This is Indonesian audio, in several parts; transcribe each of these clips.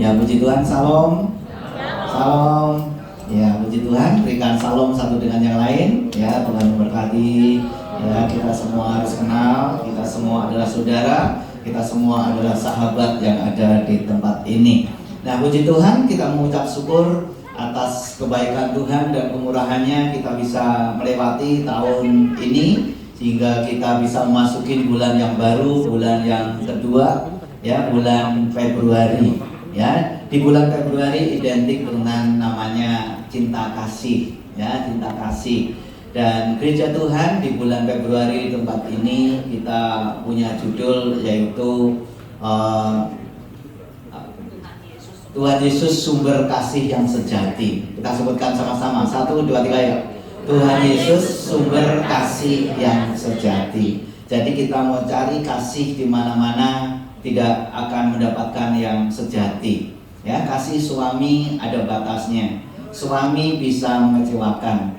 Ya, puji Tuhan, salam. Salam. Ya, puji Tuhan, berikan salam satu dengan yang lain. Ya, Tuhan memberkati. Ya, kita semua harus kenal, kita semua adalah saudara, kita semua adalah sahabat yang ada di tempat ini. Nah, puji Tuhan, kita mengucap syukur atas kebaikan Tuhan dan kemurahannya kita bisa melewati tahun ini sehingga kita bisa memasuki bulan yang baru, bulan yang kedua, ya, bulan Februari. Ya, di bulan Februari identik dengan namanya cinta kasih, ya, cinta kasih. Dan gereja Tuhan di bulan Februari tempat ini kita punya judul yaitu Tuhan Yesus sumber kasih yang sejati. Kita sebutkan sama-sama, 1, 2, 3 ya. Tuhan Yesus sumber kasih yang sejati. Jadi kita mau cari kasih di mana-mana tidak akan mendapatkan yang sejati. Ya, kasih suami ada batasnya. Suami bisa mengecewakan.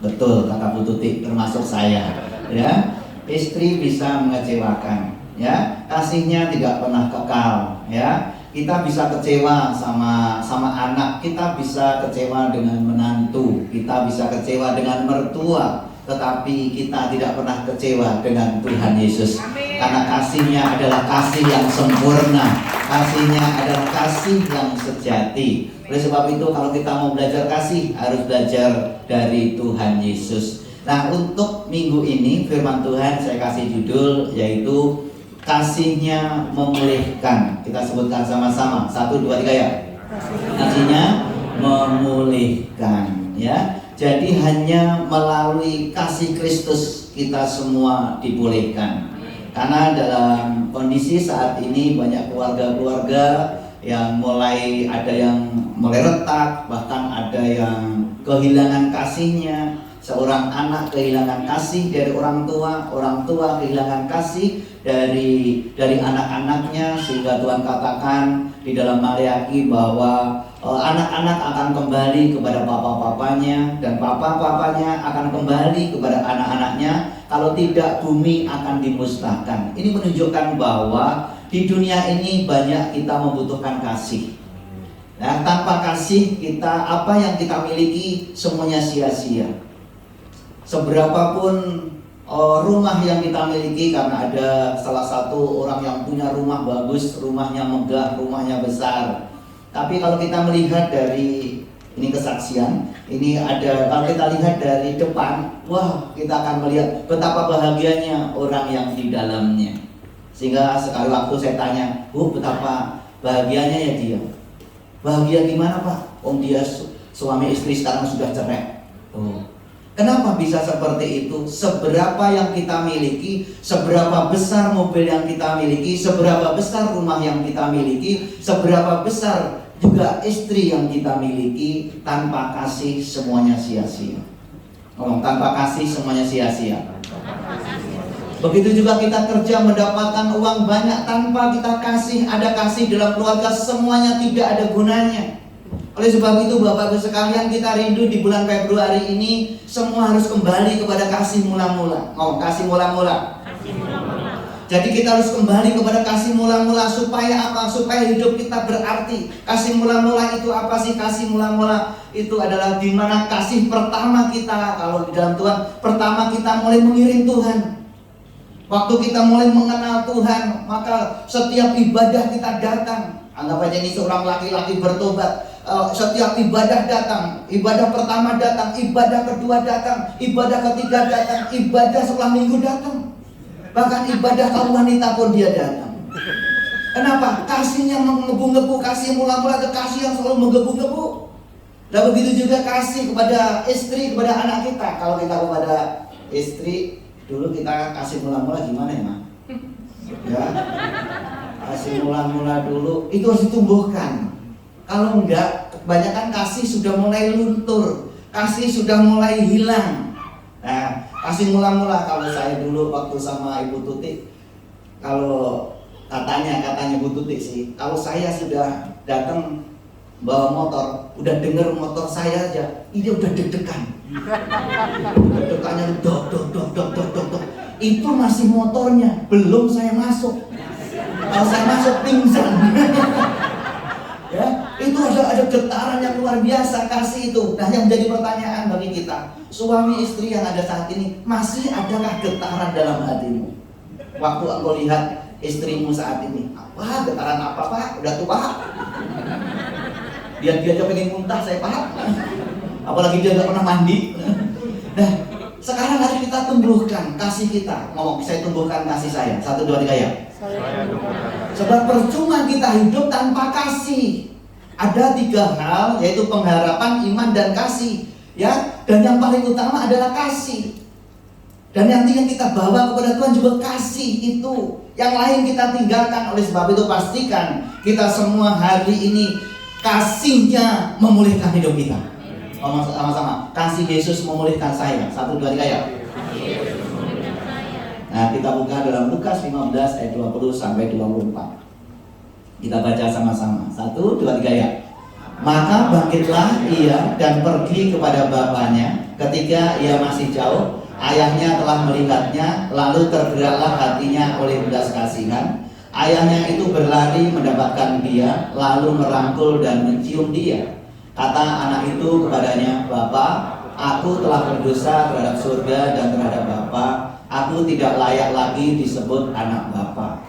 Betul kata Bu Tuti, termasuk saya. Ya, istri bisa mengecewakan. Ya, kasihnya tidak pernah kekal. Ya, kita bisa kecewa sama anak, kita bisa kecewa dengan menantu, kita bisa kecewa dengan mertua, tetapi kita tidak pernah kecewa dengan Tuhan Yesus. Karena kasihnya adalah kasih yang sempurna, kasihnya adalah kasih yang sejati. Oleh sebab itu kalau kita mau belajar kasih, harus belajar dari Tuhan Yesus. Nah, untuk minggu ini firman Tuhan saya kasih judul yaitu kasihnya memulihkan. Kita sebutkan sama-sama, 1, 2, 3 ya. Kasihnya memulihkan, ya. Jadi hanya melalui kasih Kristus kita semua dipulihkan. Karena dalam kondisi saat ini banyak keluarga-keluarga yang mulai ada yang mulai retak, bahkan ada yang kehilangan kasihnya. Seorang anak kehilangan kasih dari orang tua kehilangan kasih dari anak-anaknya, sehingga Tuhan katakan di dalam Maleakhi bahwa anak-anak akan kembali kepada papa-papanya dan papa-papanya akan kembali kepada anak-anaknya, kalau tidak bumi akan dimusnahkan. Ini menunjukkan bahwa di dunia ini banyak kita membutuhkan kasih. Nah, tanpa kasih kita, apa yang kita miliki semuanya sia-sia. Seberapapun rumah yang kita miliki, karena ada salah satu orang yang punya rumah bagus, rumahnya megah, rumahnya besar. Tapi kalau kita melihat dari ini kesaksian, ini ada, kalau kita lihat dari depan, wah, kita akan melihat betapa bahagianya orang yang di dalamnya. Sehingga sekali waktu saya tanya, Bu, betapa bahagianya ya dia. Bahagia gimana, Pak? Dia suami istri sekarang sudah cerai. Kenapa bisa seperti itu? Seberapa yang kita miliki, seberapa besar mobil yang kita miliki, seberapa besar rumah yang kita miliki, seberapa besar juga istri yang kita miliki, tanpa kasih semuanya sia-sia. Ngomong, tanpa kasih semuanya sia-sia. Begitu juga kita kerja mendapatkan uang banyak, tanpa kita kasih, ada kasih dalam keluarga, semuanya tidak ada gunanya. Oleh sebab itu Bapak Ibu sekalian, kita rindu di bulan Februari ini semua harus kembali kepada kasih mula-mula. Kasih mula-mula. Jadi kita harus kembali kepada kasih mula-mula. Supaya apa? Supaya hidup kita berarti. Kasih mula-mula itu apa sih? Kasih mula-mula itu adalah dimana kasih pertama kita, kalau di dalam Tuhan, pertama kita mulai mengiring Tuhan. Waktu kita mulai mengenal Tuhan, maka setiap ibadah kita datang. Anggap aja ini seorang laki-laki bertobat. Setiap ibadah datang, ibadah pertama datang, ibadah kedua datang, ibadah ketiga datang, ibadah setelah minggu datang, bahkan ibadah kaum wanita pun dia datang. Kenapa? Kasihnya menggebu-gebu, kasih mula-mula, kasih yang selalu menggebu-gebu. Dan begitu juga kasih kepada istri, kepada anak kita. Kalau kita kepada istri, dulu kita kasih mula-mula gimana ya, Ma? Ya, kasih mula-mula dulu, itu harus ditumbuhkan. Kalau enggak, kebanyakan kasih sudah mulai luntur, kasih sudah mulai hilang. Nah, kasih mula-mula, kalau saya dulu waktu sama Ibu Tuti, kalau katanya Bu Tuti sih, kalau saya sudah datang bawa motor, udah denger motor saya aja, ini udah deg-degan. Deg-degannya dok. Itu masih motornya, belum saya masuk. Kalau saya masuk pingsan. ada getaran yang luar biasa kasih itu. Nah, yang menjadi pertanyaan bagi kita, suami istri yang ada saat ini, masih adakah getaran dalam hatimu? Waktu aku lihat istrimu saat ini, apa getaran apa Pak? Udah tua. Dia aja pengen muntah saya Pak. Apalagi dia nggak pernah mandi. Nah, sekarang harus kita tumbuhkan kasih kita. Ngomong, saya tumbuhkan kasih saya. 1, 2, 3 ya. Sebab percuma kita hidup tanpa kasih. Ada 3 hal, yaitu pengharapan, iman, dan kasih, ya. Dan yang paling utama adalah kasih. Dan yang kita bawa kepada Tuhan juga kasih itu. Yang lain kita tinggalkan. Oleh sebab itu pastikan kita semua hari ini kasihnya memulihkan hidup kita. Ngomong sama-sama, kasih Yesus memulihkan saya. 1, 2, 3 ya. Nah, kita buka dalam Lukas 15 ayat 20 sampai 24. Kita baca sama-sama. 1, 2, 3 ya. Maka bangkitlah ia dan pergi kepada bapaknya. Ketika ia masih jauh, ayahnya telah melihatnya, lalu tergeraklah hatinya oleh belas kasihan. Ayahnya itu berlari mendapatkan dia, lalu merangkul dan mencium dia. Kata anak itu kepadanya, "Bapa, aku telah berdosa terhadap surga dan terhadap Bapa. Aku tidak layak lagi disebut anak Bapa."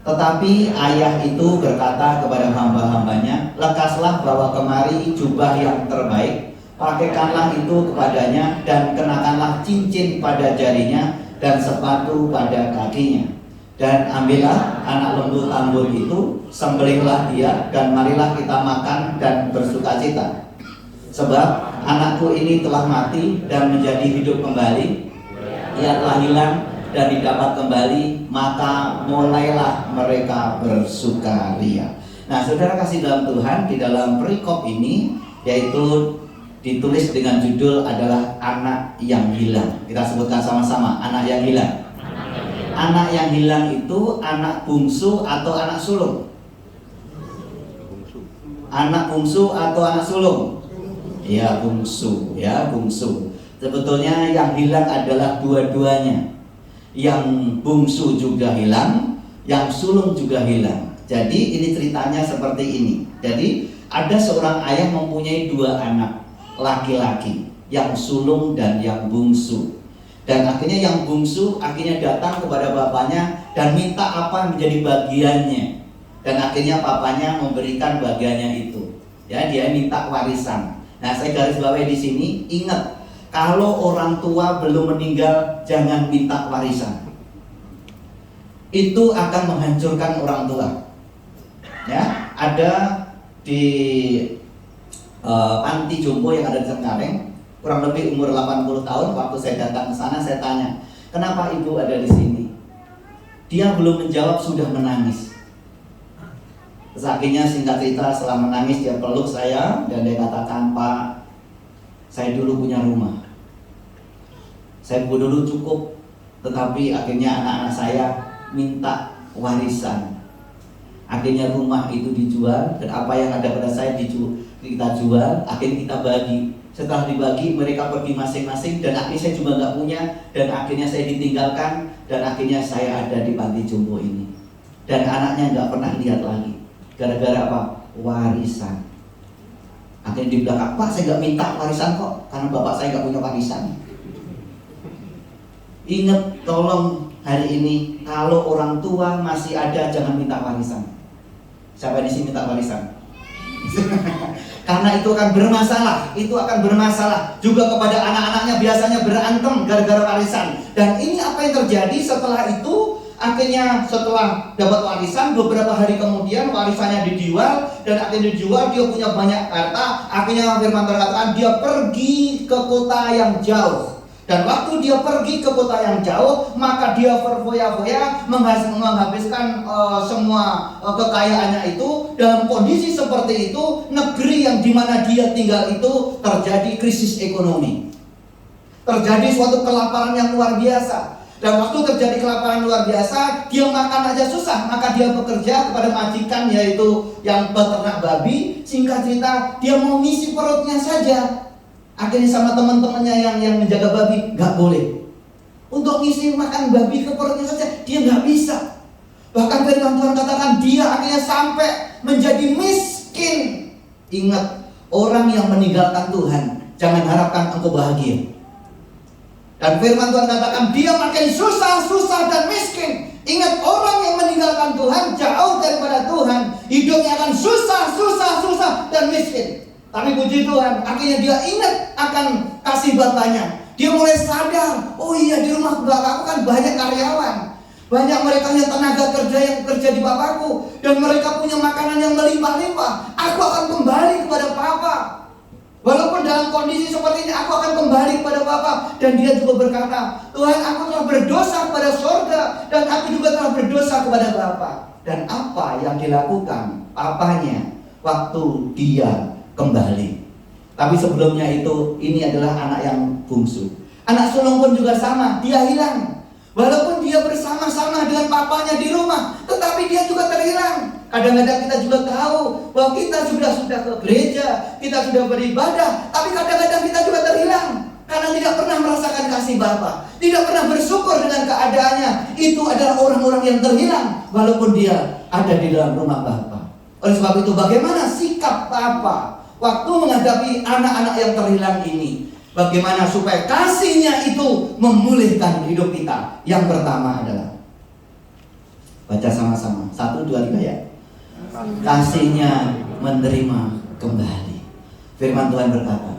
Tetapi ayah itu berkata kepada hamba-hambanya, "Lekaslah bawa kemari jubah yang terbaik, pakaikanlah itu kepadanya, dan kenakanlah cincin pada jarinya dan sepatu pada kakinya. Dan ambillah anak lembu tambun itu, sembelihlah dia, dan marilah kita makan dan bersukacita. Sebab anakku ini telah mati dan menjadi hidup kembali. Ia telah hilang dan didapat kembali, maka mulailah mereka bersukaria." Nah, saudara kasih dalam Tuhan, di dalam perikop ini, yaitu ditulis dengan judul adalah anak yang hilang. Kita sebutkan sama-sama, anak yang hilang. Anak yang hilang itu anak bungsu atau anak sulung? Anak bungsu atau anak sulung? Ya, bungsu, ya, bungsu. Sebetulnya yang hilang adalah dua-duanya. Yang bungsu juga hilang, yang sulung juga hilang. Jadi ini ceritanya seperti ini. Jadi ada seorang ayah mempunyai 2 anak laki-laki, yang sulung dan yang bungsu. Dan akhirnya yang bungsu akhirnya datang kepada bapaknya dan minta apa yang menjadi bagiannya. Dan akhirnya bapaknya memberikan bagiannya itu. Ya, dia minta warisan. Nah, saya garis bawahi di sini, ingat, kalau orang tua belum meninggal, jangan minta warisan. Itu akan menghancurkan orang tua. Ya, ada di panti jompo yang ada di Cengkareng, kurang lebih umur 80 tahun. Waktu saya datang ke sana, saya tanya, "Kenapa ibu ada di sini?" Dia belum menjawab, sudah menangis. Terus akhirnya singkat cerita, setelah menangis dia peluk saya dan dia katakan, "Pak, saya dulu punya rumah. Saya dulu cukup, tetapi akhirnya anak-anak saya minta warisan. Akhirnya rumah itu dijual, dan apa yang ada pada saya kita jual, akhirnya kita bagi. Setelah dibagi, mereka pergi masing-masing, dan akhirnya saya juga nggak punya, dan akhirnya saya ditinggalkan, dan akhirnya saya ada di panti jompo ini. Dan anaknya nggak pernah lihat lagi. Gara-gara apa? Warisan. Akhirnya di belakang, "Pak, saya nggak minta warisan kok, karena bapak saya nggak punya warisan." Ingat, tolong hari ini, kalau orang tua masih ada, jangan minta warisan. Siapa di sini minta warisan? Karena itu akan bermasalah. Itu akan bermasalah juga kepada anak-anaknya, biasanya berantem gara-gara warisan. Dan ini apa yang terjadi setelah itu? Akhirnya setelah dapat warisan, beberapa hari kemudian warisannya dijual, dan akhirnya dijual, dia punya banyak harta. Akhirnya firman berkatakan dia pergi ke kota yang jauh. Dan waktu dia pergi ke kota yang jauh, maka dia berfoya-foya menghabiskan semua kekayaannya itu. Dalam kondisi seperti itu, negeri yang dimana dia tinggal itu terjadi krisis ekonomi. Terjadi suatu kelaparan yang luar biasa. Dan waktu terjadi kelaparan luar biasa, dia makan aja susah. Maka dia bekerja kepada majikan, yaitu yang peternak babi. Singkat cerita, dia mau ngisi perutnya saja. Akhirnya sama teman-temannya yang menjaga babi, nggak boleh. Untuk ngisi makan babi ke perutnya saja, dia nggak bisa. Bahkan firman Tuhan katakan dia akhirnya sampai menjadi miskin Ingat, orang yang meninggalkan Tuhan, jangan harapkan engkau bahagia. Dan firman Tuhan katakan dia makin susah dan miskin. Ingat, orang yang meninggalkan Tuhan, jauh daripada Tuhan, hidupnya akan susah dan miskin. Tapi puji Tuhan, akhirnya dia ingat akan kasih Bapaknya. Dia mulai sadar, oh iya, di rumah Bapakku kan banyak karyawan, banyak mereka yang tenaga kerja yang kerja di Bapakku, dan mereka punya makanan yang melimpah-limpah. Aku akan kembali kepada Papa. Walaupun dalam kondisi seperti ini, aku akan kembali kepada Bapa. Dan dia juga berkata, Tuhan, aku telah berdosa kepada sorga, dan aku juga telah berdosa kepada Bapa. Dan apa yang dilakukan papanya waktu dia kembali? Tapi sebelumnya itu, ini adalah anak yang bungsu. Anak sulung pun juga sama, dia hilang. Walaupun dia bersama-sama dengan papanya di rumah, tetapi dia juga terhilang. Kadang-kadang kita juga tahu bahwa kita sudah ke gereja, kita sudah beribadah, tapi kadang-kadang kita juga terhilang karena tidak pernah merasakan kasih Bapa, tidak pernah bersyukur dengan keadaannya. Itu adalah orang-orang yang terhilang walaupun dia ada di dalam rumah Bapa. Oleh sebab itu, bagaimana sikap Bapa waktu menghadapi anak-anak yang terhilang ini? Bagaimana supaya kasihnya itu memulihkan hidup kita? Yang pertama adalah, baca sama-sama, 1, 2, 3 ya. Kasihnya menerima kembali. Firman Tuhan berkata,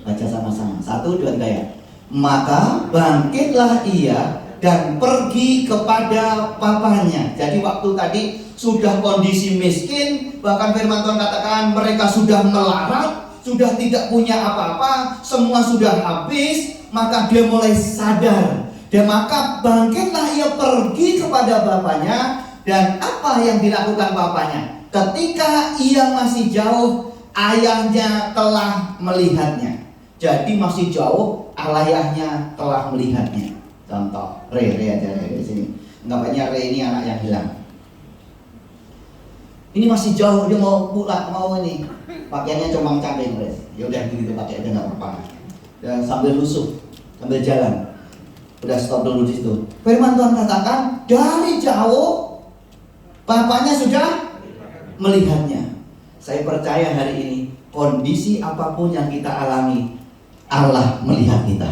baca sama-sama, 1, 2, 3 ya. Maka bangkitlah ia dan pergi kepada papanya. Jadi waktu tadi sudah kondisi miskin, bahkan firman Tuhan katakan mereka sudah melarat, sudah tidak punya apa-apa, semua sudah habis. Maka dia mulai sadar, dan maka bangkitlah ia pergi kepada bapaknya. Dan apa yang dilakukan bapaknya? Ketika ia masih jauh, ayahnya telah melihatnya. Jadi masih jauh, ayahnya telah melihatnya. Contoh, Re aja di sini. Anggapnya Re ini anak yang hilang. Ini masih jauh, dia mau pulang, mau ini. Pakaiannya comang camping, ya udah begitu pakai aja nggak apa-apa. Dan sambil lusuh, sambil jalan. Udah stop dulu di situ. Firman Tuhan katakan dari jauh bapaknya sudah melihatnya. Saya percaya hari ini kondisi apapun yang kita alami, Allah melihat kita.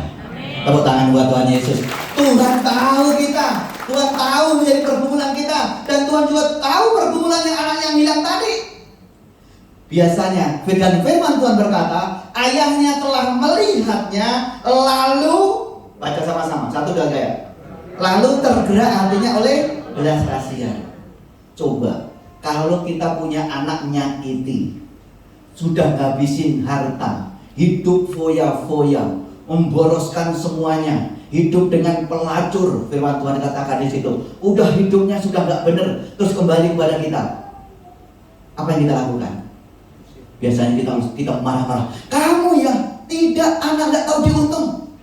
Tepuk tangan buat Tuhan Yesus. Tuhan tahu kita, Tuhan tahu menjadi pergumulan kita, dan Tuhan juga tahu pergumulannya anak yang hilang tadi. Biasanya firman Tuhan berkata, ayahnya telah melihatnya, lalu baca sama-sama, 1, 2, 3 ya. Lalu tergerak hatinya oleh belas kasihan. Coba kalau kita punya anak nyakiti, sudah ngabisin harta, hidup foya-foya, memboroskan semuanya, hidup dengan pelacur, firman Tuhan katakan di situ. Udah hidupnya sudah nggak benar, terus kembali kepada kita. Apa yang kita lakukan? Biasanya kita marah-marah. Kamu ya tidak, anak nggak tahu diuntung.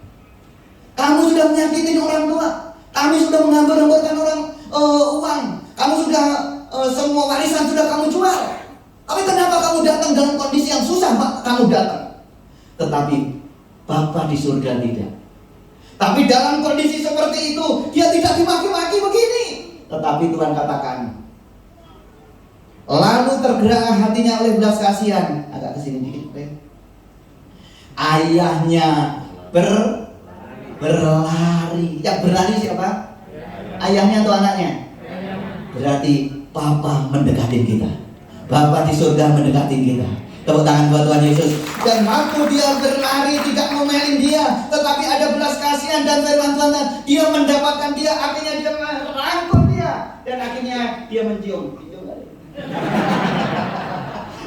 Kamu sudah menyakitin orang tua. Kamu sudah menghambur-hamburkan orang uang. Kamu sudah semua warisan sudah kamu jual. Tapi kenapa kamu datang dalam kondisi yang susah? Kamu datang. Tetapi Bapa di surga tidak. Tapi dalam kondisi seperti itu, dia tidak dimaki-maki begini. Tetapi Tuhan katakan, lalu tergerak hatinya oleh belas kasihan. Agak kesini dikit, ayahnya berlari. Yang berlari siapa? Ayahnya atau anaknya? Berarti Bapa mendekatin kita. Bapa di surga mendekatin kita. Tepuk tangan buat Tuhan Yesus. Dan waktu dia berlari, tidak ngomelin dia, tetapi ada belas kasihan dan firman Tuhan, dia mendapatkan dia, akhirnya dia merangkul dia, dan akhirnya dia mencium.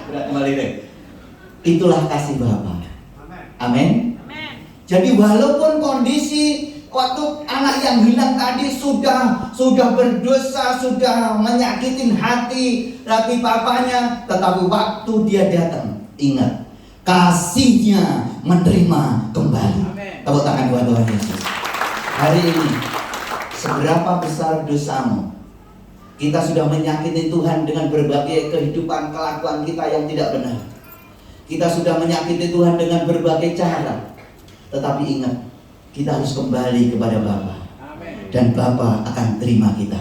Berat kembali deh. Itulah kasih Bapa. Amin. Jadi walaupun kondisi waktu anak yang hilang tadi sudah berdosa, sudah menyakitin hati papanya, tetapi waktu dia datang, ingat, kasihnya menerima kembali. Tepuk tangan buat Tuhan Yesus. Hari ini, seberapa besar dosamu? Kita sudah menyakiti Tuhan dengan berbagai kehidupan kelakuan kita yang tidak benar. Kita sudah menyakiti Tuhan dengan berbagai cara. Tetapi ingat, kita harus kembali kepada Bapa. Dan Bapa akan terima kita.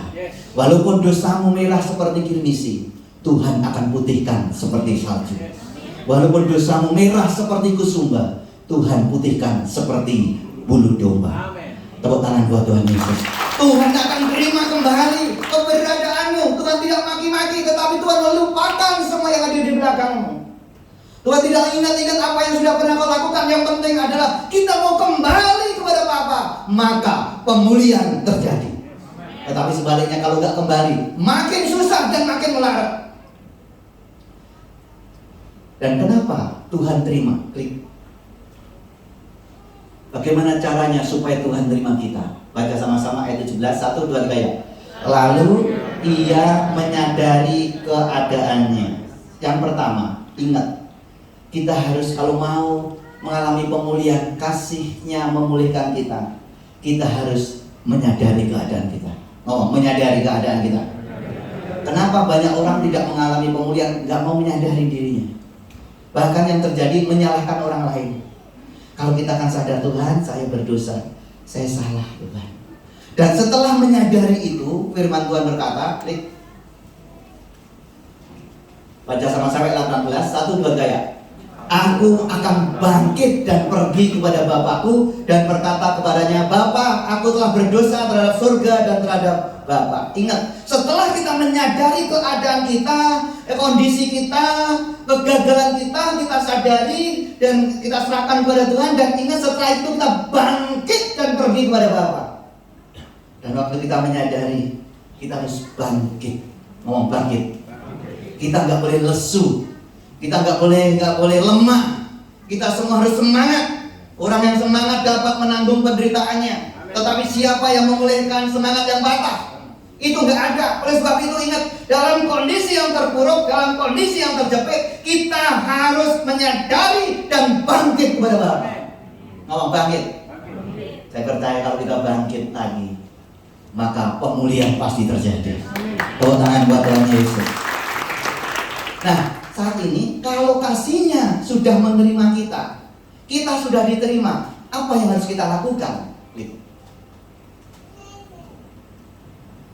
Walaupun dosamu merah seperti kirmisi, Tuhan akan putihkan seperti salju. Walaupun dosamu merah seperti kusumba, Tuhan putihkan seperti bulu domba. Tepuk tangan buat Tuhan Yesus. Tuhan akan terima kembali keberadaanmu. Tuhan tidak maki-maki, tetapi Tuhan melupakan semua yang ada di belakangmu. Tuhan tidak ingat-ingat apa yang sudah pernah kau lakukan. Yang penting adalah kita mau kembali kepada Bapa, maka pemulihan terjadi. Tetapi sebaliknya kalau nggak kembali, makin susah dan makin melarat. Dan kenapa Tuhan terima? Klik. Bagaimana caranya supaya Tuhan terima kita? Baca sama-sama ayat 17, 1, 2, 3 ya. Lalu ia menyadari keadaannya. Yang pertama, ingat, kita harus kalau mau mengalami pemulihan, kasih-Nya memulihkan kita, kita harus menyadari keadaan kita. Menyadari keadaan kita. Kenapa banyak orang tidak mengalami pemulihan? Gak mau menyadari dirinya. Bahkan yang terjadi menyalahkan orang lain. Kalau kita akan sadar, Tuhan, saya berdosa, saya salah, Tuhan. Dan setelah menyadari itu, firman Tuhan berkata, klik. Baca sama-sama 18, 1, 2, 3 ya. Aku akan bangkit dan pergi kepada Bapakku dan berkata kepadanya, Bapa, aku telah berdosa terhadap surga dan terhadap Bapa. Ingat, setelah kita menyadari keadaan kita, kondisi kita, kegagalan kita sadari dan kita serahkan kepada Tuhan. Dan ingat, setelah itu kita bangkit dan pergi kepada Bapa. Dan waktu kita menyadari, kita harus bangkit. Ngomong bangkit. Kita nggak boleh lesu. Kita nggak boleh lemah. Kita semua harus semangat. Orang yang semangat dapat menanggung penderitaannya. Tetapi siapa yang memulihkan semangat yang patah? Itu nggak ada. Oleh sebab itu ingat, dalam kondisi yang terpuruk, dalam kondisi yang terjepit, kita harus menyadari dan bangkit kepada Bapa. Ngomong bangkit. Saya percaya kalau kita bangkit lagi, maka pemulihan pasti terjadi. Tepuk tangan buat Tuhan Yesus. Nah, saat ini kalau kasih-Nya sudah menerima kita sudah diterima, apa yang harus kita lakukan?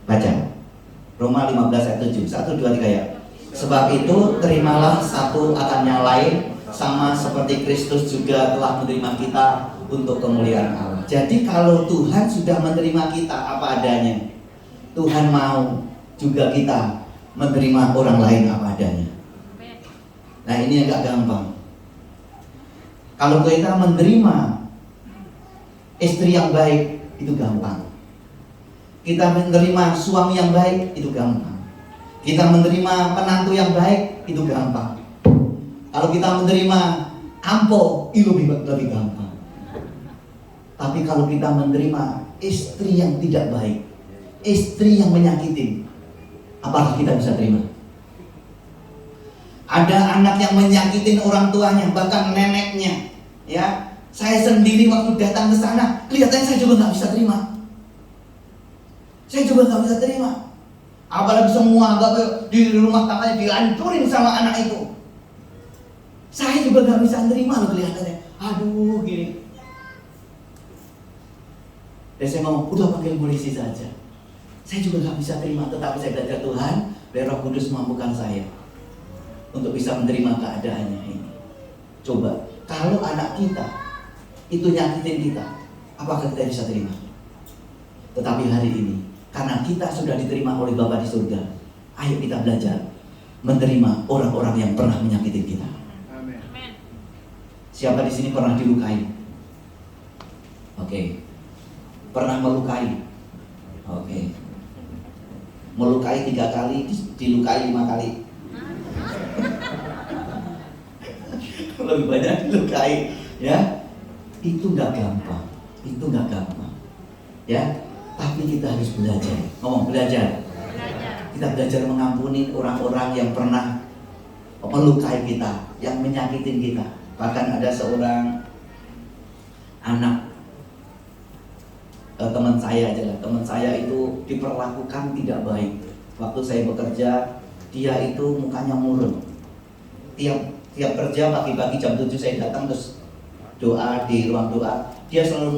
Baca Roma 15 ayat 7, 1, 2, 3 ya. Sebab itu terimalah satu akan yang lain, sama seperti Kristus juga telah menerima kita untuk kemuliaan Allah. Jadi kalau Tuhan sudah menerima kita apa adanya, Tuhan mau juga kita menerima orang lain apa adanya. Nah, ini agak gampang. Kalau kita menerima istri yang baik, itu gampang. Kita menerima suami yang baik, itu gampang. Kita menerima penantu yang baik, itu gampang. Kalau kita menerima ampo, itu lebih gampang. Tapi kalau kita menerima istri yang tidak baik, istri yang menyakitin, apakah kita bisa terima? Ada anak yang menyakitin orang tuanya, bahkan neneknya. Ya, saya sendiri waktu datang ke sana, kelihatannya saya juga nggak bisa terima. Saya juga nggak bisa terima. Apalagi semua di rumah tangganya dihancurin sama anak itu. Saya juga nggak bisa terima loh kelihatannya. Aduh, gini. Dan saya ngomong, udah panggil polisi saja. Saya juga nggak bisa terima, tetapi saya belajar Tuhan, biar Roh Kudus mampukan saya untuk bisa menerima keadaannya ini. Coba, kalau anak kita itu nyakitin kita, apakah kita bisa terima? Tetapi hari ini, karena kita sudah diterima oleh Bapa di surga, ayo kita belajar menerima orang-orang yang pernah menyakiti kita. Amin. Siapa di sini pernah dilukai? Oke. Pernah melukai? Oke. Melukai 3 kali, dilukai 5 kali. Lebih banyak dilukai, ya. Itu nggak gampang. Ya. Tapi kita harus belajar. Ngomong belajar. Kita belajar mengampuni orang-orang yang pernah melukai kita, yang menyakitin kita. Bahkan ada seorang anak teman saya aja lah. Teman saya itu diperlakukan tidak baik. Waktu saya bekerja, dia itu mukanya murung. Tiap kerja pagi-pagi jam 7 saya datang terus doa di ruang doa. Dia selalu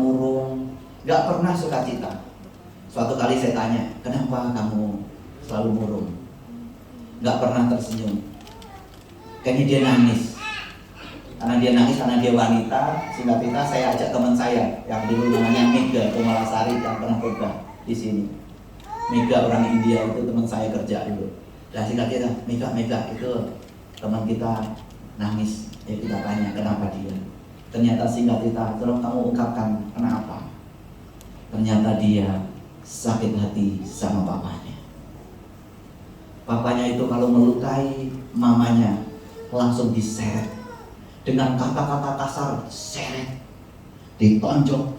murung, gak pernah sukacita. Suatu kali saya tanya, kenapa kamu selalu murung? Gak pernah tersenyum. Kayaknya dia nangis. Karena dia nangis, karena dia wanita. Singkat cerita saya ajak teman saya yang dulu namanya Mega Kumalasari yang pernah khotbah di sini. Mega orang India itu teman saya kerja dulu. Dan singkat cerita, Mega itu teman kita nangis. Ya kita tanya kenapa dia. Ternyata singkat cerita, tolong kamu ungkapkan kenapa. Ternyata dia sakit hati sama papanya. Papanya itu kalau melukai mamanya langsung diseret. Dengan kata-kata kasar, seret, ditonjok,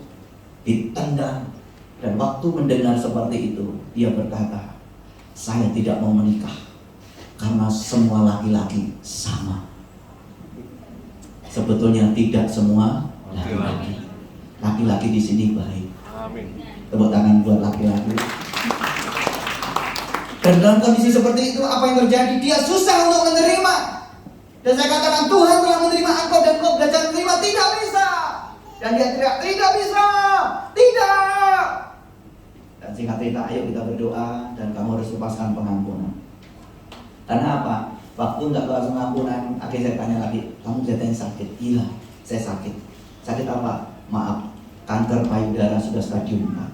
ditendang. Dan waktu mendengar seperti itu, dia berkata, saya tidak mau menikah karena semua laki-laki sama. Sebetulnya tidak semua laki-laki. Laki-laki di sini baik. Amin. Tepuk tangan buat laki-laki. Dan dalam kondisi seperti itu, apa yang terjadi? Dia susah untuk menerima. Dan saya katakan, Tuhan telah menerima engkau dan engkau belajar menerima. Tidak bisa. Dan dia teriak, tidak bisa. Tidak. Dan singkat cerita, ayo kita berdoa. Dan kamu harus lepaskan pengampunan. Karena apa? Waktu nggak kelas pengampunan, akhirnya saya tanya lagi, kamu katanya sakit? Iya, saya sakit. Sakit apa? Maaf, kanker payudara sudah stadium 4.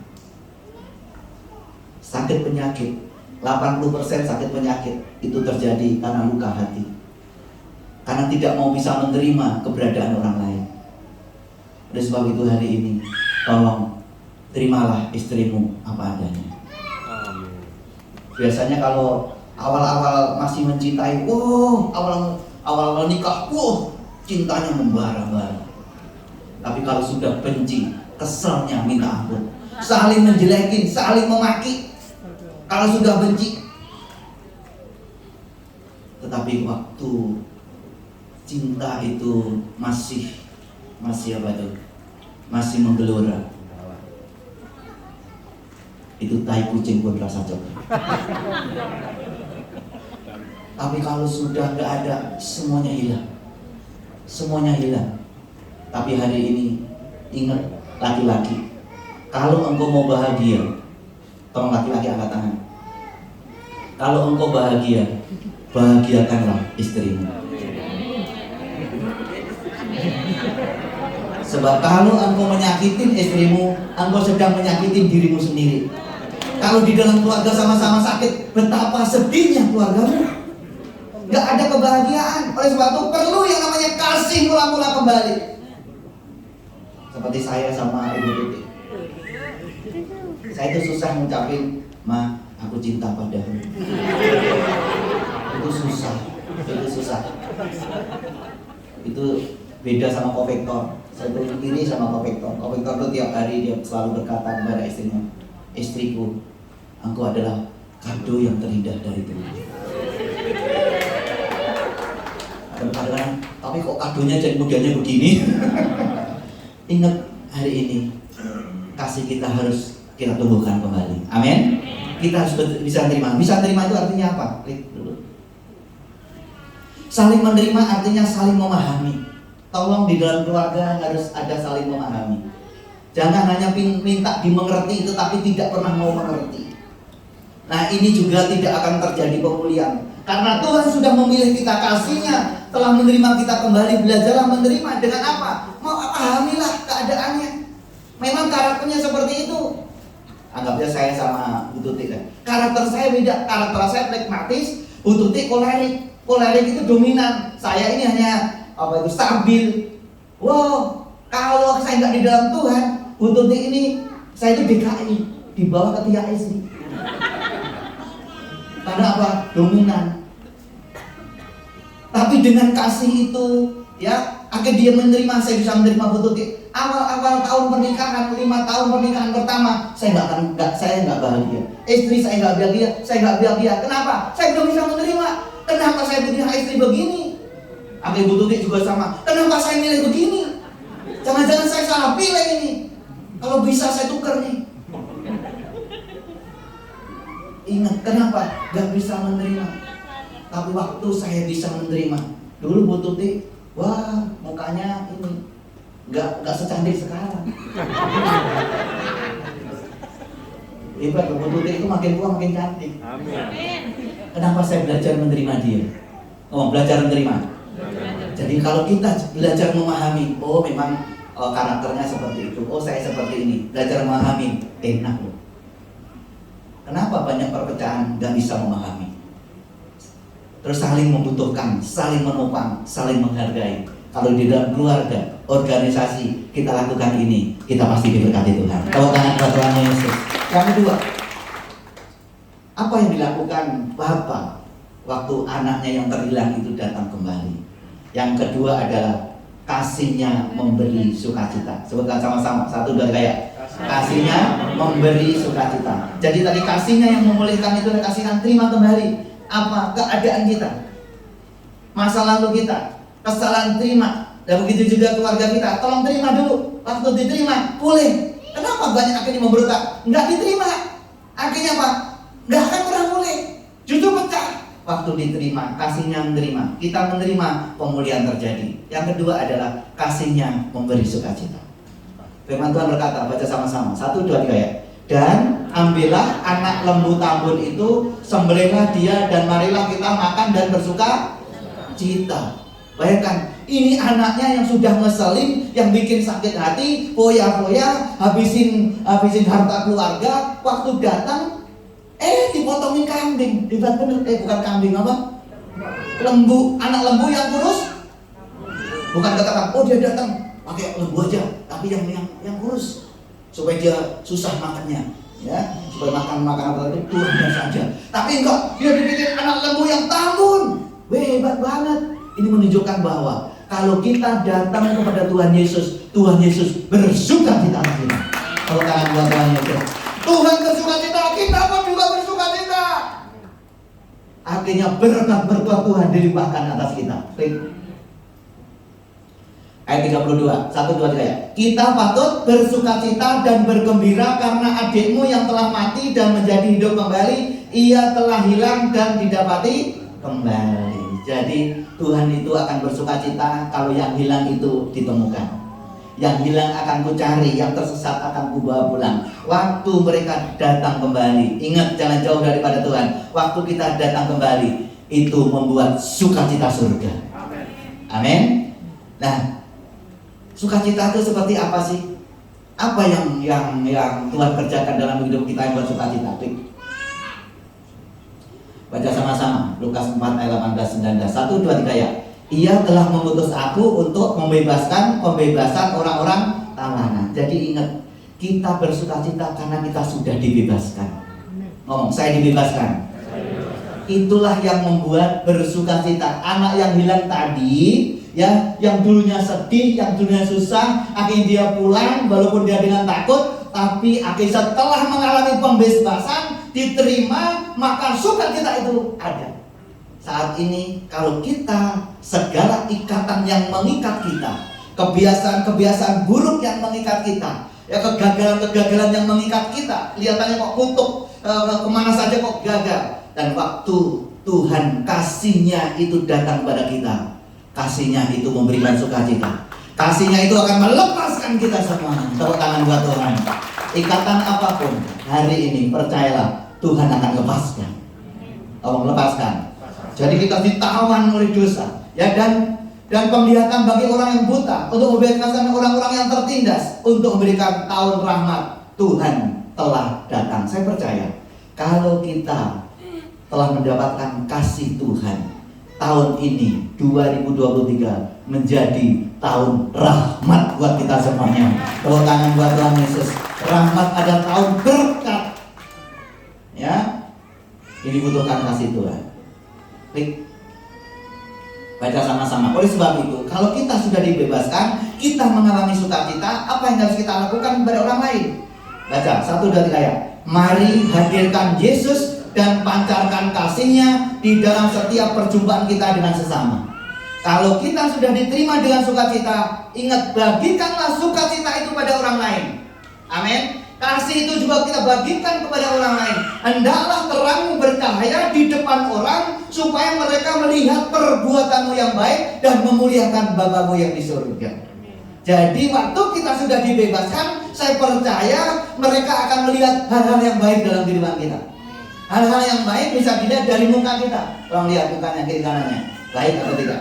Sakit penyakit, 80% sakit penyakit itu terjadi karena luka hati. Karena tidak mau bisa menerima keberadaan orang lain. Oleh sebab itu hari ini, tolong terimalah istrimu apa adanya. Amin. Biasanya kalau awal-awal masih mencintai, awal-awal nikah, cintanya membara-bara. Tapi kalau sudah benci, keselnya minta ampun. Saling menjelekin, saling memaki. Kalau sudah benci. Tetapi waktu cinta itu masih apa itu? Masih menggelora. Itu tai kucing pun rasa coklat. Tapi kalau sudah nggak ada, semuanya hilang. Semuanya hilang. Tapi hari ini ingat laki-laki, kalau engkau mau bahagia, tolong laki-laki angkat tangan. Kalau engkau bahagia, bahagiakanlah istrimu. Sebab kalau engkau menyakitin istrimu, engkau sedang menyakitin dirimu sendiri. Kalau di dalam keluarga sama-sama sakit, betapa sedihnya keluargamu. Gak ada kebahagiaan. Oleh sebab itu perlu yang namanya kasih mula-mula kembali. Seperti saya sama Ibu Tuti. Saya itu susah ngucapin, Ma, aku cinta padamu. Itu susah. Itu beda sama Kovektor. Saya tuh iri sama Kovektor. Kovektor tuh tiap hari dia selalu berkata kepada istrinya, istriku, engkau adalah kado yang terindah dari Tuhan. Kadang-kadang, tapi kok kadonya jadi modelnya begini? Ingat hari ini, kasih kita harus kita tumbuhkan kembali. Amin. Kita harus bisa terima. Bisa terima itu artinya apa? Klik dulu. Saling menerima artinya saling memahami. Tolong di dalam keluarga harus ada saling memahami. Jangan hanya minta dimengerti tetapi tidak pernah mau mengerti. Nah ini juga tidak akan terjadi pemulihan. Karena Tuhan sudah memilih kita, kasihnya telah menerima kita kembali. Belajarlah menerima dengan apa? Mau pahamilah keadaannya. Memang karakternya seperti itu. Anggapnya saya sama Bu Tuti kan. Karakter saya beda. Karakter saya pragmatis, Bu Tuti kolerik. Kolerik itu dominan. Saya ini hanya stabil. Wow, kalau saya nggak di dalam Tuhan, Bu Tuti ini saya itu DKI, di bawah ketiak istri. Karena apa? Dominan. Tapi dengan kasih itu, ya, akhirnya dia menerima, saya bisa menerima Bu Tuti. Awal tahun pernikahan, 5 tahun pernikahan pertama, saya nggak bahagia. Istri saya nggak bahagia, saya nggak bahagia. Kenapa? Saya belum bisa menerima. Kenapa saya punya istri begini? Akhirnya Bu Tuti juga sama. Kenapa saya milih begini? Jangan-jangan saya salah pilih ini. Kalau bisa saya tuker nih. Ingat kenapa? Gak bisa menerima. Tapi waktu saya bisa menerima. Dulu Bu Tuti, wah mukanya ini gak secantik sekarang. Hebat, Bu Tuti itu makin tua makin cantik. Amin. Kenapa saya belajar menerima dia? Belajar menerima. Jadi kalau kita belajar memahami, oh memang karakternya seperti itu, oh saya seperti ini, belajar memahami, enak loh. Kenapa banyak perpecahan gak bisa memahami? Terus saling membutuhkan, saling menopang, saling menghargai. Kalau di dalam keluarga, organisasi, kita lakukan ini, kita pasti diberkati Tuhan. Tepuk tangan buat Tuhan Yesus. Yang kedua, apa yang dilakukan Bapak waktu anaknya yang terhilang itu datang kembali? Yang kedua adalah kasihnya memberi sukacita. Sebutkan sama-sama, 1, 2, 3. Kasihnya memberi sukacita. Jadi tadi kasihnya yang memulihkan itu adalah kasihnya terima kembali apa keadaan kita, masa lalu kita, kesalahan terima. Dan begitu juga keluarga kita, tolong terima dulu. Waktu diterima, pulih. Kenapa banyak akhirnya memberontak? Nggak diterima. Akhirnya apa? Nggak akan pernah pulih. Justru pecah. Waktu diterima, kasihnya menerima. Kita menerima, pemulihan terjadi. Yang kedua adalah kasihnya memberi sukacita. Firman Tuhan berkata, baca sama-sama. 1, 2, 3 ya. Dan ambillah anak lembu tambun itu, sembelihlah dia, dan marilah kita makan dan bersuka cita. Bayangkan, ini anaknya yang sudah ngeselin, yang bikin sakit hati, foya-foya, habisin harta keluarga. Waktu datang, dipotongin kambing. Hebat bener, bukan kambing apa? Lembu, anak lembu yang kurus. Bukan katakan, oh dia datang pakai lembu aja, tapi yang kurus, supaya dia susah makannya, ya, supaya makan apa itu Tuhan saja. Tapi enggak, dia dibikin anak lembu yang tambun. Hebat banget. Ini menunjukkan bahwa kalau kita datang kepada Tuhan Yesus bersuka cita kita. Kalau tangan buat Tuhan Yesus, Tuhan bersuka cita, kita pun juga bersuka cita. Akhirnya berkat Tuhan dilimpahkan atas kita. Ayat 32, 1, 2, 3 ya. Kita patut bersukacita dan bergembira karena adikmu yang telah mati dan menjadi hidup kembali, ia telah hilang dan didapati kembali. Jadi Tuhan itu akan bersukacita kalau yang hilang itu ditemukan. Yang hilang akan ku cari, yang tersesat akan ku bawa pulang. Waktu mereka datang kembali, ingat jangan jauh daripada Tuhan. Waktu kita datang kembali, itu membuat sukacita surga. Amin. Nah, sukacita itu seperti apa sih? Apa yang Tuhan kerjakan dalam hidup kita yang buat sukacita? Baca sama-sama Lukas 4 ayat 18-19. 1, 2, 3 ya. Ia telah mengutus aku untuk pembebasan orang-orang tawanan. Jadi ingat, kita bersukacita karena kita sudah dibebaskan. Ngomong, saya dibebaskan. Itulah yang membuat bersukacita. Anak yang hilang tadi, ya, yang dulunya sedih, yang dulunya susah, akhirnya dia pulang walaupun dia dengan takut, tapi akhirnya setelah mengalami pembebasan, diterima, maka sukacita itu ada. Saat ini kalau kita segala ikatan yang mengikat kita, kebiasaan-kebiasaan buruk yang mengikat kita, ya kegagalan-kegagalan yang mengikat kita, kelihatannya kok kutuk, kemana saja kok gagal. Dan waktu Tuhan kasihnya itu datang kepada kita, kasihnya itu memberikan sukacita. Kasihnya itu akan melepaskan kita semua. Tepuk tangan buat Tuhan. Ikatan apapun hari ini, percayalah Tuhan akan lepaskan. Tolong lepaskan. Jadi kita ditawan oleh dosa, ya, dan penglihatan bagi orang yang buta, untuk membebaskan orang-orang yang tertindas, untuk memberikan tahun rahmat. Tuhan telah datang. Saya percaya kalau kita telah mendapatkan kasih Tuhan, tahun ini 2023 menjadi tahun rahmat buat kita semuanya. Tepuk tangan buat Tuhan Yesus. Rahmat adalah tahun berkat. Ya, ini butuhkan kasih Tuhan. Klik. Baca sama-sama. Oleh sebab itu, kalau kita sudah dibebaskan, kita mengalami sukacita, apa yang harus kita lakukan kepada orang lain? Baca 1, 2, 3 ya. Mari hadirkan Yesus dan pancarkan kasihnya di dalam setiap perjumpaan kita dengan sesama. Kalau kita sudah diterima dengan sukacita, ingat, bagikanlah sukacita itu pada orang lain. Amin. Kasih itu juga kita bagikan kepada orang lain. Hendaklah terangmu bercahaya di depan orang, supaya mereka melihat perbuatanmu yang baik dan memuliakan Bapamu yang di surga. Jadi waktu kita sudah dibebaskan, saya percaya mereka akan melihat hal-hal yang baik dalam kehidupan kita. Hal-hal yang baik bisa dilihat dari muka kita. Tolong lihat mukanya kiri kanannya, baik atau tidak.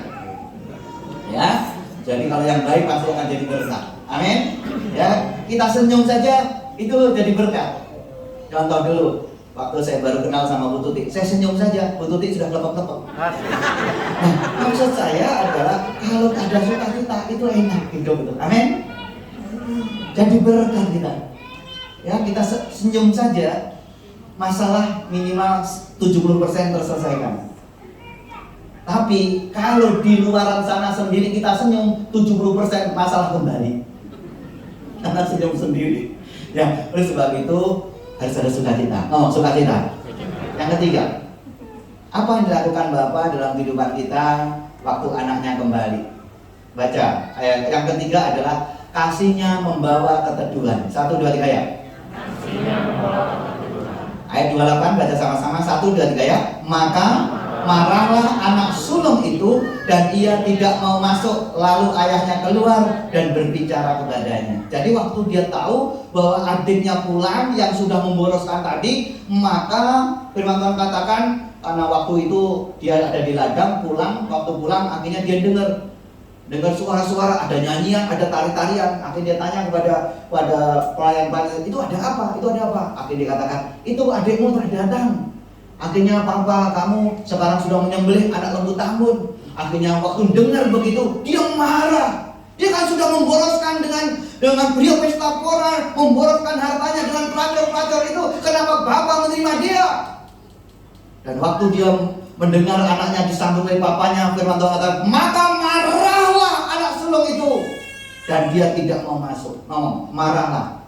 Ya, jadi kalau yang baik pasti akan jadi berkah. Amin. Ya, kita senyum saja itu jadi berkah. Contoh dulu, waktu saya baru kenal sama Bu Tuti, saya senyum saja, Bu Tuti sudah lepek-lepek. Nah, maksud saya adalah kalau ada sukacita itu enak hidup itu. Amin. Jadi berkah kita. Ya, kita senyum saja, masalah minimal 70% terselesaikan. Tapi kalau di luaran sana sendiri kita senyum, 70% masalah kembali. Karena senyum sendiri. Ya, oleh sebab itu harus ada sukacita. Oh, sukacita. Yang ketiga, apa yang dilakukan Bapak dalam kehidupan kita waktu anaknya kembali? Baca. Yang ketiga adalah kasihnya membawa keteduhan. 1, 2, 3 ya. Kasihnya membawa keteduhan. Ayat 28 baca sama-sama. 1, 2, 3 ya. Maka marahlah anak sulung itu dan ia tidak mau masuk, lalu ayahnya keluar dan berbicara kepadanya. Jadi waktu dia tahu bahwa adiknya pulang yang sudah memboroskan tadi, maka firman Tuhan katakan karena waktu itu dia ada di ladang pulang, waktu pulang akhirnya dia dengar suara-suara, ada nyanyian, ada tari-tarian. Akhirnya dia tanya kepada pelayan-pelayan, itu ada apa? Itu ada apa? Akhirnya dia katakan, itu adikmu telah datang. Akhirnya papa kamu sekarang sudah menyembelih anak lembu tambun. Akhirnya waktu dengar begitu dia marah. Dia kan sudah memboroskan dengan beliau pesta pora, memboroskan hartanya dengan pelacur-pelacur itu. Kenapa bapak menerima dia? Dan waktu dia mendengar anaknya disambut oleh bapaknya, firman Tuhan kata, maka marahlah anak sulung itu dan dia tidak mau masuk. Ngomong, marahlah.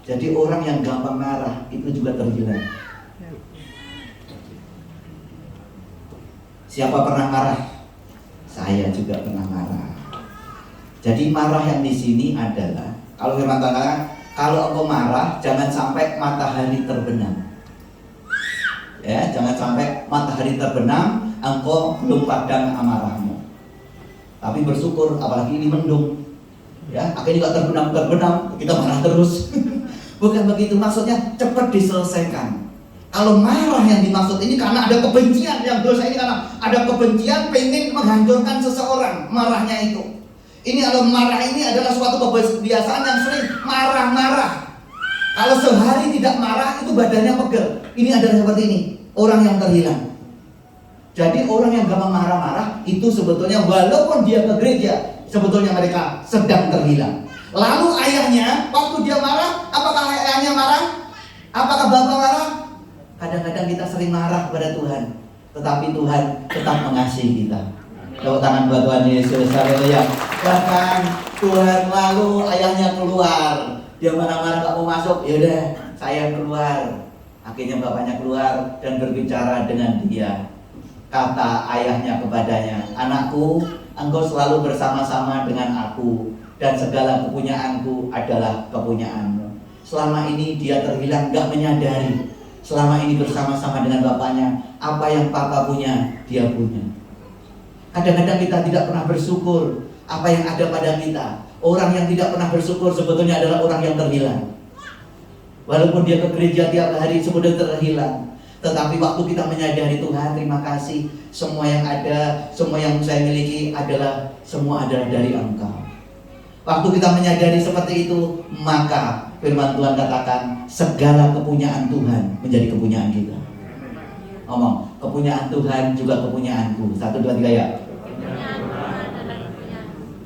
Jadi orang yang gampang marah itu juga terhilang. Siapa pernah marah? Saya juga pernah marah. Jadi marah yang di sini adalah, kalau firman Tuhan katakan, kalau engkau marah jangan sampai matahari terbenam. Ya, jangan sampai matahari terbenam, engkau belum padam amarahmu. Tapi bersyukur, apalagi ini mendung. Ya, akhirnya juga terbenam, kita marah terus. Bukan begitu, maksudnya cepat diselesaikan. Kalau marah yang dimaksud ini karena ada kebencian, yang dosa ini karena ada kebencian, pengen menghancurkan seseorang, marahnya itu. Ini adalah marah, ini adalah suatu kebiasaan yang sering marah-marah. Kalau sehari tidak marah itu badannya pegel. Ini adalah seperti ini, orang yang terhilang. Jadi orang yang gampang marah-marah itu sebetulnya walaupun dia ke gereja, sebetulnya mereka sedang terhilang. Lalu ayahnya, waktu dia marah, apakah ayahnya marah? Apakah bapak marah? Kadang-kadang kita sering marah kepada Tuhan, tetapi Tuhan tetap mengasihi kita. Tepuk tangan buat Tuhan Yesus, haleluya. Bahkan Tuhan lalu ayahnya keluar, dia marah-marah gak mau masuk, yaudah saya keluar. Akhirnya bapaknya keluar dan berbicara dengan dia. Kata ayahnya kepadanya, anakku, engkau selalu bersama-sama dengan aku, dan segala kepunyaanku adalah kepunyaanmu. Selama ini dia terhilang, gak menyadari. Selama ini bersama-sama dengan bapaknya, apa yang papa punya, dia punya. Kadang-kadang kita tidak pernah bersyukur apa yang ada pada kita. Orang yang tidak pernah bersyukur sebetulnya adalah orang yang terhilang. Walaupun dia ke gereja tiap hari sudah terhilang, tetapi waktu kita menyadari Tuhan, terima kasih, semua yang ada, semua yang saya miliki semua adalah dari Engkau. Waktu kita menyadari seperti itu, maka firman Tuhan katakan segala kepunyaan Tuhan menjadi kepunyaan kita. Ngomong, kepunyaan Tuhan juga kepunyaanku. 1, 2, 3 ya.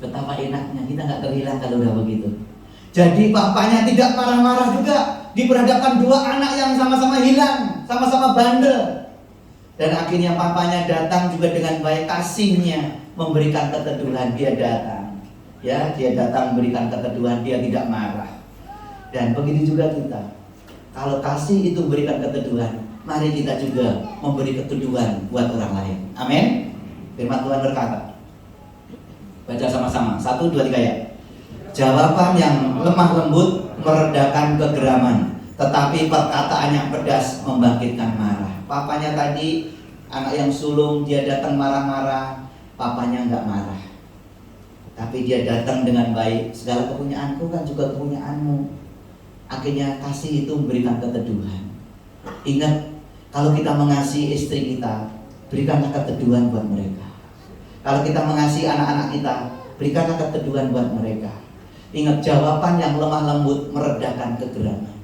Betapa enaknya kita nggak terhilang kalau udah begitu. Jadi bapaknya tidak marah-marah juga di perhadapan dua anak yang sama-sama hilang, sama-sama bandel. Dan akhirnya papanya datang juga dengan baik kasihnya, memberikan keteduhan. Dia datang. Ya, dia datang memberikan keteduhan, dia tidak marah. Dan begitu juga kita. Kalau kasih itu memberikan keteduhan, mari kita juga memberi keteduhan buat orang lain. Amin. Firman Tuhan berkata, baca sama-sama, 1, 2, 3 ya. Jawaban yang lemah lembut meredakan kegeraman, tetapi perkataan yang pedas membangkitkan marah. Papanya tadi, anak yang sulung, dia datang marah-marah, papanya enggak marah. Tapi dia datang dengan baik. Segala kepunyaanku kan juga kepunyaanmu. Akhirnya kasih itu memberikan keteduhan. Ingat, kalau kita mengasihi istri kita, berikanlah keteduhan buat mereka. Kalau kita mengasihi anak-anak kita, berikanlah keteduhan buat mereka. Ingat, jawaban yang lemah lembut meredakan kegerangan,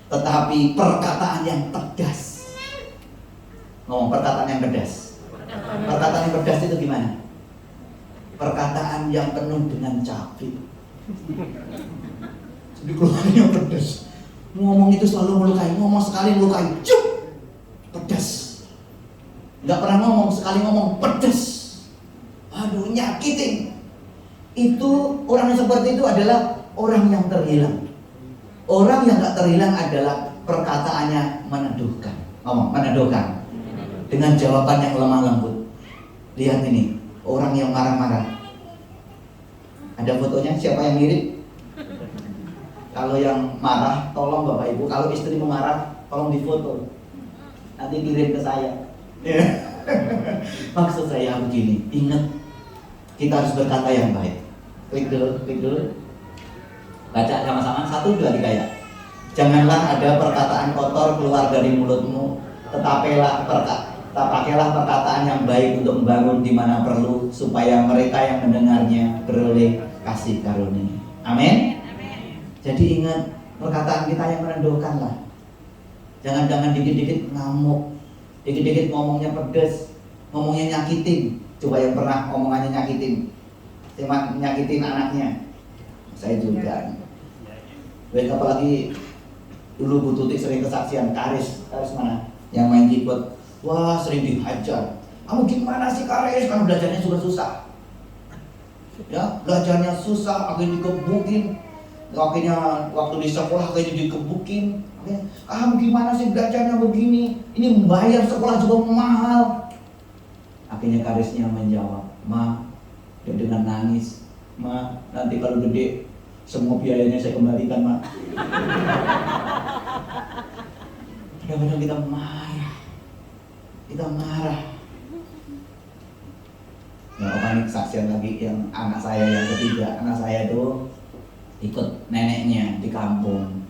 tetapi perkataan yang pedas. Ngomong perkataan yang pedas. Perkataan yang pedas itu gimana? Perkataan yang penuh dengan cabai. Jadi keluarnya pedas. Ngomong itu selalu melukai, ngomong sekali melukai, cuk, pedas. Nggak pernah ngomong, sekali ngomong pedas. Aduh, nyakitin. Itu orang yang seperti itu adalah orang yang terhilang. Orang yang nggak terhilang adalah perkataannya meneduhkan. Ngomong meneduhkan dengan jawaban yang lemah lembut. Lihat ini, orang yang marah-marah. Ada fotonya, siapa yang mirip? Kalau yang marah, tolong Bapak Ibu. Kalau istri marah, tolong difoto. Nanti kirim ke saya. Maksud saya begini, ingat, kita harus berkata yang baik. Klik dulu. Baca sama-sama, 1, 2, 3 ya. Janganlah ada perkataan kotor keluar dari mulutmu, pakailah perkataan yang baik untuk membangun di mana perlu, supaya mereka yang mendengarnya beroleh kasih karunia. Amin. Jadi ingat, perkataan kita yang meneduhkan lah. Jangan dikit-dikit ngamuk, dikit-dikit ngomongnya pedes, ngomongnya nyakitin. Coba yang pernah omongannya nyakitin, cuma nyakitin anaknya. Saya juga. Baik, apalagi dulu Bu Tuti sering kesaksian, Karis mana? Yang main keyboard. Wah, sering dihajar. Kamu gimana sih Karis? Kan belajarnya juga susah. Ya, belajarnya susah, akhirnya dikebukin. Akhirnya waktu di sekolah akhirnya dikebukin. Kamu gimana sih belajarnya begini? Ini membayar sekolah juga mahal. Akhirnya Karisnya menjawab, Ma, dengan nangis, Ma, nanti kalau gede semua biayanya saya kembalikan, Ma. Kadang-kadang kita marah. Nah, ini kesaksian lagi yang anak saya yang ketiga. Anak saya itu ikut neneknya di kampung,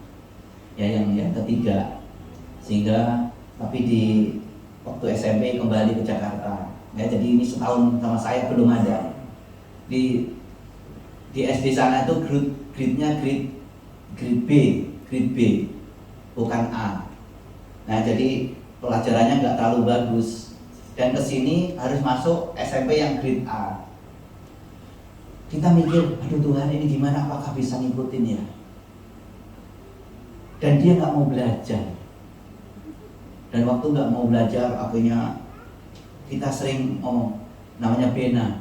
ya yang ketiga, sehingga tapi di waktu SMP kembali ke Jakarta. Ya, jadi ini setahun sama saya belum ada. Di SD sana itu grade-nya grade B, bukan A. Nah, jadi pelajarannya nggak terlalu bagus. Dan kesini harus masuk SMP yang grade A. Kita mikir, aduh Tuhan, ini gimana, apakah bisa ngikutin ya? Dan dia nggak mau belajar. Dan waktu nggak mau belajar, akhirnya kita sering ngomong, namanya Bena,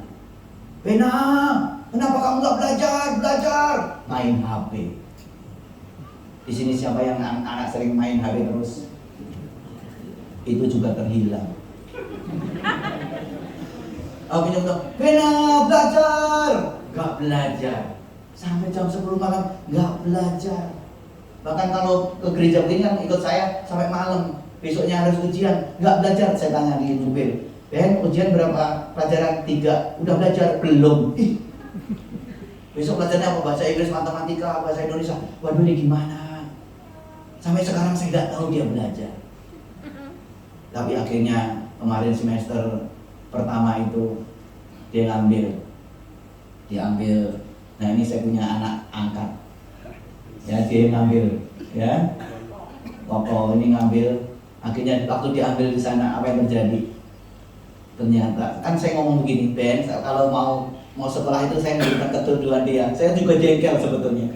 kenapa kamu nggak belajar? Main HP. Di sini siapa yang anak sering main HP terus? Itu juga terhilang. Akhirnya bilang, Bena belajar, nggak belajar. Sampai jam 10 malam nggak belajar. Bahkan kalau ke gereja begini kan ikut saya sampai malam. Besoknya harus ujian, nggak belajar. Saya tanya di mobil, Ben, ujian berapa pelajaran? 3. Udah belajar? Belum. Besok belajarnya apa? Bahasa Inggris, matematika, bahasa Indonesia. Waduh, ini gimana? Sampai sekarang saya nggak tahu dia belajar. Tapi akhirnya kemarin semester pertama itu dia ambil. Nah, ini saya punya anak angkat. Ya, dia ngambil, ya. Ini ngambil. Akhirnya waktu diambil di sana, apa yang terjadi? Ternyata kan saya ngomong begini, Ben, kalau mau setelah itu saya memberikan ketuduhan dia. Saya juga jengkel sebetulnya.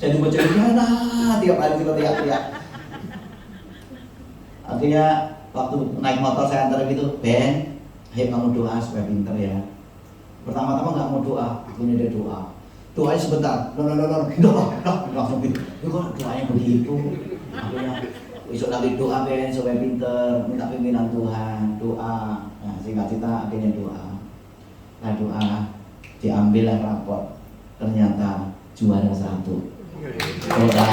Saya juga jengkel, tiap hari juga teriak-teriak. Akhirnya waktu naik motor saya antar gitu, Ben, ayo kamu doa supaya pinter ya. Pertama-tama nggak mau doa, akhirnya dia doa. Doanya sebentar, langsung gitu. Kok doanya begitu? Akhirnya besok lagi doa Ben supaya pinter, minta pimpinan Tuhan, doa. Nah, singkat cerita akhirnya doa. Nah, doa diambil rapor, ternyata juara 1. Doa.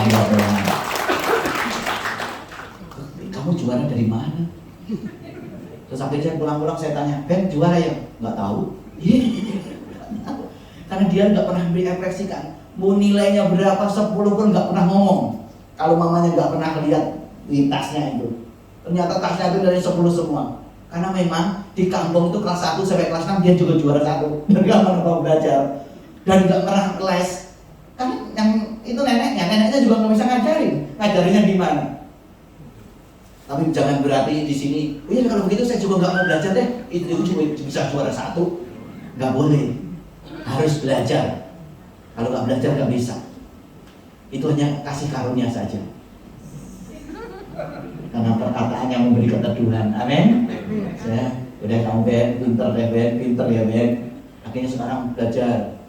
Kamu juara dari mana? Terus akhirnya pulang-pulang saya tanya, Ben juara ya? Nggak tahu. Karena dia nggak pernah mengekspresikan. Mau nilainya berapa, 10 pun nggak pernah ngomong. Kalau mamanya nggak pernah lihat di tasnya itu. Ternyata tasnya itu dari 10 semua. Karena memang di kampung itu kelas 1 sampai kelas 6 dia juga juara 1 dan gak pernah mau belajar dan gak pernah les. Kan yang itu neneknya juga nggak bisa ngajarinnya gimana. Tapi jangan berarti di sini, oh ya kalau begitu saya juga nggak mau belajar deh. Itu cuma bisa juara 1, nggak boleh. Harus belajar. Kalau nggak belajar nggak bisa. Itu hanya kasih karunia saja. Karena perkataan yang memberi keteduhan. Amin. Ya, udah kamu Ben, pinter ya Ben. Akhirnya sekarang belajar.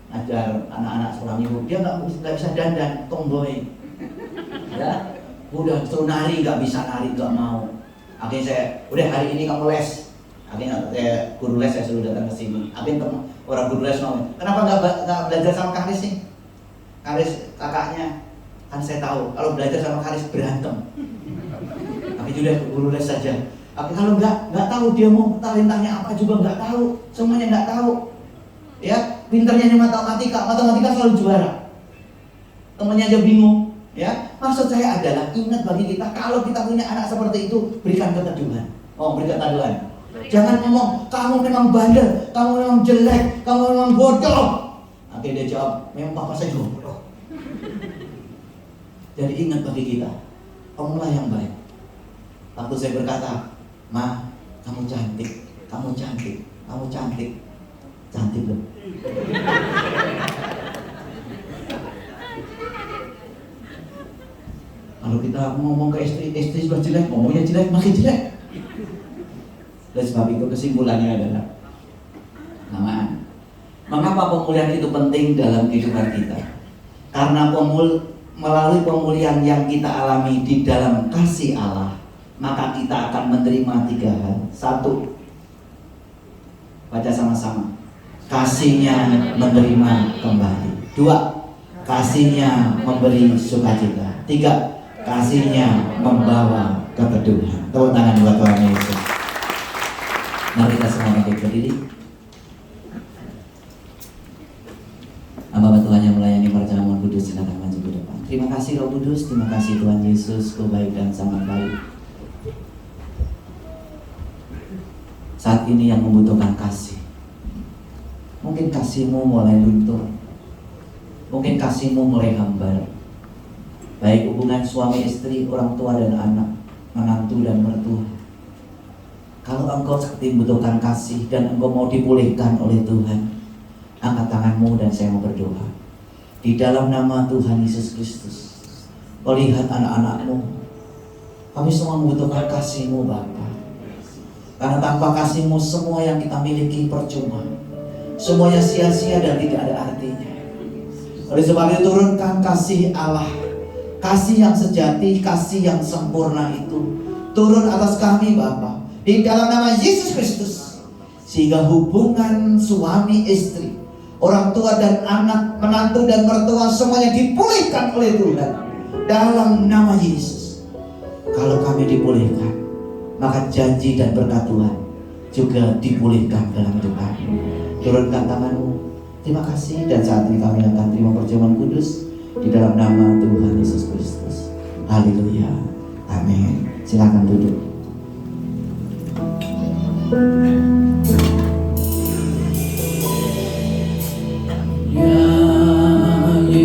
Ajar anak-anak sekolah minggu, dia nggak bisa dandan, tomboy, ya, udah suruh nari nggak bisa nari, nggak mau. Akhirnya saya, udah hari ini kamu les. Akhirnya saya guru les, saya suruh datang ke sini. Akhirnya orang guru les ngomong, kenapa nggak belajar sama Karis sih? Karis kakaknya, kan saya tahu kalau belajar sama Karis berantem. Akhirnya udah guru les saja. Akhirnya kalau nggak tahu dia mau talentanya apa juga nggak tahu, semuanya nggak tahu. Ya, pinternya hanya matematika selalu juara. Temannya aja bingung. Ya, maksud saya adalah ingat bagi kita kalau kita punya anak seperti itu, berikan keteduhan. Berikan keteduhan. Jangan ngomong kamu memang bandel, kamu memang jelek, kamu memang bodoh. Akhirnya dia jawab, memang papa saya juga bodoh. Jadi ingat bagi kita, kamulah yang baik. Waktu saya berkata, Ma, kamu cantik, kamu cantik, kamu cantik. Cantik loh. Kalau kita ngomong ke istri sudah jelek, ngomongnya jelek, makin jelek. Dan sebab itu kesimpulannya adalah mengapa pemulihan itu penting dalam kehidupan kita? Karena melalui pemulihan yang kita alami di dalam kasih Allah, maka kita akan menerima 3 hal. 1, baca sama-sama. Kasihnya menerima kembali. 2, kasihnya memberi sukacita. 3, kasihnya membawa keteduhan. Tepuk tangan buat Tuhan Yesus. Mari kita semua bangkit berdiri. Hamba Tuhan yang melayani perjamuan kudus, silakan maju ke depan. Terima kasih Roh Kudus, terima kasih Tuhan Yesus, Kau baik dan sangat baik. Saat ini yang membutuhkan kasih. Mungkin kasih-Mu mulai luntur, mungkin kasih-Mu mulai hambar. Baik hubungan suami istri, orang tua dan anak, menantu dan mertua. Kalau engkau seperti membutuhkan kasih dan engkau mau dipulihkan oleh Tuhan, angkat tanganmu dan saya mau berdoa. Di dalam nama Tuhan Yesus Kristus, Kau lihat anak-anak-Mu. Kami semua membutuhkan kasih-Mu Bapa. Karena tanpa kasih-Mu semua yang kita miliki percuma. Semuanya sia-sia dan tidak ada artinya. Oleh sebab itu turunkan kasih Allah, kasih yang sejati, kasih yang sempurna itu turun atas kami Bapa, di dalam nama Yesus Kristus. Sehingga hubungan suami istri, orang tua dan anak, menantu dan mertua, semuanya dipulihkan oleh Tuhan dalam nama Yesus. Kalau kami dipulihkan, maka janji dan berkat Tuhan juga dipulihkan dalam hidup kami. Turunkan tanganmu. Terima kasih. Dan saat ini kami akan terima perjamuan kudus di dalam nama Tuhan Yesus Kristus. Haleluya. Amin. Silakan duduk.